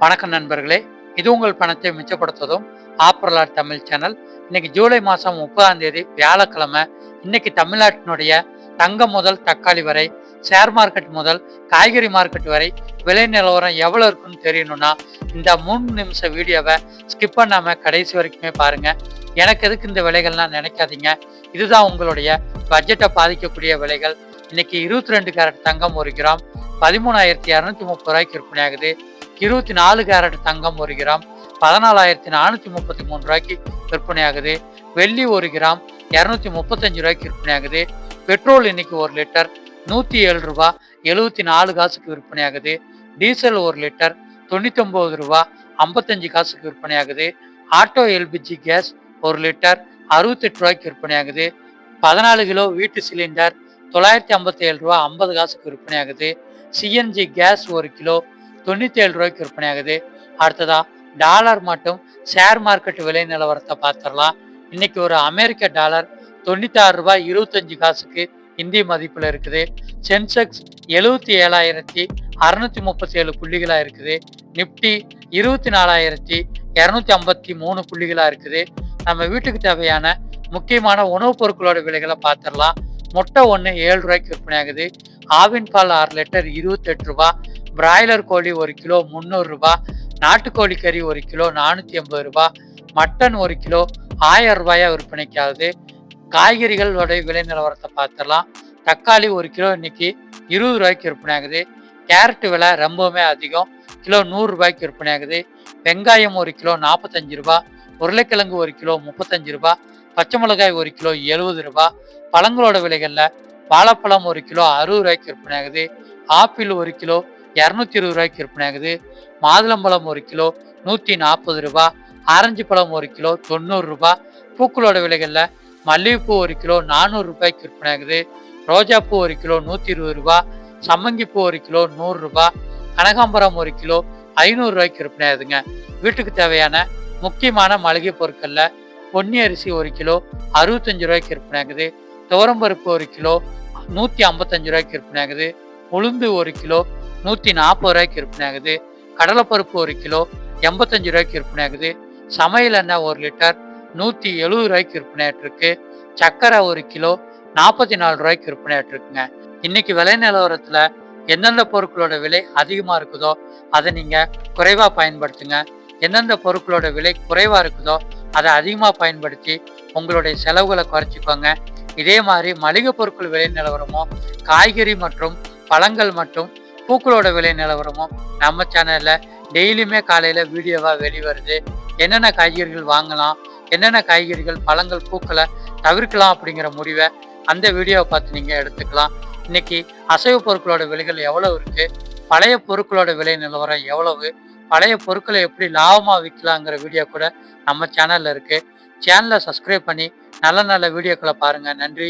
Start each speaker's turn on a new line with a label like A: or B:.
A: வணக்கம் நண்பர்களே. இது உங்கள் பணத்தை மிச்சப்படுத்துவதும் ஆப்பரலாட் தமிழ் சேனல். இன்னைக்கு ஜூலை மாதம் 30ஆம் தேதி வியாழக்கிழமை. இன்னைக்கு தமிழ்நாட்டினுடைய தங்கம் முதல் தக்காளி வரை, ஷேர் மார்க்கெட் முதல் காய்கறி மார்க்கெட் வரை விலை நிலவரம் எவ்வளோ இருக்குன்னு தெரியணும்னா இந்த 3 நிமிஷ வீடியோவை ஸ்கிப் பண்ணாமல் கடைசி வரைக்குமே பாருங்க. எனக்கு எதுக்கு இந்த விலைகள்லாம் நினைக்காதீங்க. இதுதான் உங்களுடைய பட்ஜெட்டை பாதிக்கக்கூடிய விலைகள். இன்னைக்கு 22 கேரட் தங்கம் 1 கிராம் 13,230 ரூபாய்க்கு விற்பனையாகுது. 24 கேரட் தங்கம் 1 கிராம் 14,433 ரூபாய்க்கு விற்பனையாகுது. வெள்ளி 1 கிராம் 235 ரூபாய்க்கு விற்பனையாகுது. பெட்ரோல் இன்னைக்கு 1 லிட்டர் 107 ரூபா 74 காசுக்கு விற்பனையாகுது. டீசல் 1 லிட்டர் 99 ரூபா 55 காசுக்கு விற்பனையாகுது. ஆட்டோ எல்பிஜி கேஸ் 1 லிட்டர் 68 ரூபாய்க்கு விற்பனையாகுது. 14 கிலோ வீட்டு சிலிண்டர் 957 ரூபா 50 காசுக்கு விற்பனையாகுது. சிஎன்ஜி கேஸ் 1 கிலோ 97 ரூபாய்க்கு விற்பனையாகுது. அடுத்ததா டாலர் மற்றும் ஷேர் மார்க்கெட் விலை நிலவரத்தை பார்த்துடலாம். இன்னைக்கு ஒரு அமெரிக்க டாலர் 96 ரூபாய் 25 காசுக்கு இந்திய மதிப்பில் இருக்குது. சென்செக்ஸ் 77,637 புள்ளிகளாக இருக்குது. நிப்டி 24,253 புள்ளிகளாக இருக்குது. நம்ம வீட்டுக்கு தேவையான முக்கியமான உணவுப் பொருட்களோட விலைகளை பார்த்துடலாம். முட்டை 1 7 ரூபாய்க்கு விற்பனையாகுது. ஆவின் பால் 6 லிட்டர் 28 ரூபா. பிராய்லர் கோழி 1 கிலோ 300 ரூபா. நாட்டுக்கோழி கறி 1 கிலோ 480 ரூபா. மட்டன் 1 கிலோ 1000 ரூபாயா விற்பனைக்கு ஆகுது. காய்கறிகளோட விலை நிலவரத்தை பார்த்துடலாம். தக்காளி 1 கிலோ இன்னைக்கு 20 ரூபாய்க்கு விற்பனையாகுது. கேரட் விலை ரொம்பவுமே அதிகம், கிலோ 100 ரூபாய்க்கு விற்பனையாகுது. வெங்காயம் 1 கிலோ 45 ரூபா. உருளைக்கிழங்கு 1 கிலோ 35 ரூபா. பச்சை மிளகாய் 1 கிலோ 70 ரூபா. பழங்களோட விலைகளில் வாழைப்பழம் 1 கிலோ 60 ரூபாய்க்கு விற்பனையாகுது. ஆப்பிள் 1 கிலோ 220 ரூபாய்க்கு விற்பனையாகுது. மாதுளம்பழம் 1 கிலோ 140 ரூபா. ஆரஞ்சு பழம் 1 கிலோ 90 ரூபா. பூக்களோட விலைகளில் மல்லிகைப்பூ 1 கிலோ 400 ரூபாய்க்கு விற்பனையாகுது. ரோஜாப்பூ 1 கிலோ 120 ரூபா. சம்மங்கிப்பூ 1 கிலோ 100 ரூபா. கனகாம்பரம் 1 கிலோ 500 ரூபாய்க்கு விற்பனையாகுதுங்க. வீட்டுக்கு தேவையான முக்கியமான மளிகை பொருட்களில் பொன்னி அரிசி 1 கிலோ 65 ரூபாய்க்கு விற்பனையாகுது. துவரம்பருப்பு 1 கிலோ 155 ரூபாய்க்கு விற்பனையாகுது. உளுந்து 1 கிலோ 140 ரூபாய்க்கு விற்பனையாகுது. கடலைப்பருப்பு 1 கிலோ 85 ரூபாய்க்கு விற்பனையாகுது. சமையல் எண்ணெய் 1 லிட்டர் 170 ரூபாய்க்கு விற்பனையாயிட்டிருக்கு. சர்க்கரை 1 கிலோ 44 ரூபாய்க்கு விற்பனையாயிட்டிருக்குங்க. இன்னைக்கு விலை நிலவரத்தில் எந்தெந்த பொருட்களோட விலை அதிகமாக இருக்குதோ அதை நீங்கள் குறைவாக பயன்படுத்துங்க. எந்தெந்த பொருட்களோட விலை குறைவாக இருக்குதோ அதை அதிகமாக பயன்படுத்தி உங்களுடைய செலவுகளை குறைச்சிக்கோங்க. இதே மாதிரி மளிகை பொருட்கள் விலை நிலவரமும், காய்கறி மற்றும் பழங்கள் மற்றும் பூக்களோட விலை நிலவரமும் நம்ம சேனலில் டெய்லியுமே காலையில் வீடியோவாக வெளிவருது. என்னென்ன காய்கறிகள் வாங்கலாம், என்னென்ன காய்கறிகள் பழங்கள் பூக்களை தவிர்க்கலாம் அப்படிங்கிற முடிவை அந்த வீடியோவை பார்த்து நீங்கள் எடுத்துக்கலாம். இன்னைக்கு அசைவ பொருட்களோட விலைகள் எவ்வளோ இருக்குது, பழைய பொருட்களோட விலை நிலவரம் எவ்வளவு, பழைய பொருட்களை எப்படி லாபமாக விற்கலாங்கிற வீடியோ கூட நம்ம சேனலில் இருக்குது. சேனலை சப்ஸ்கிரைப் பண்ணி நல்ல நல்ல வீடியோக்களை பாருங்கள். நன்றி.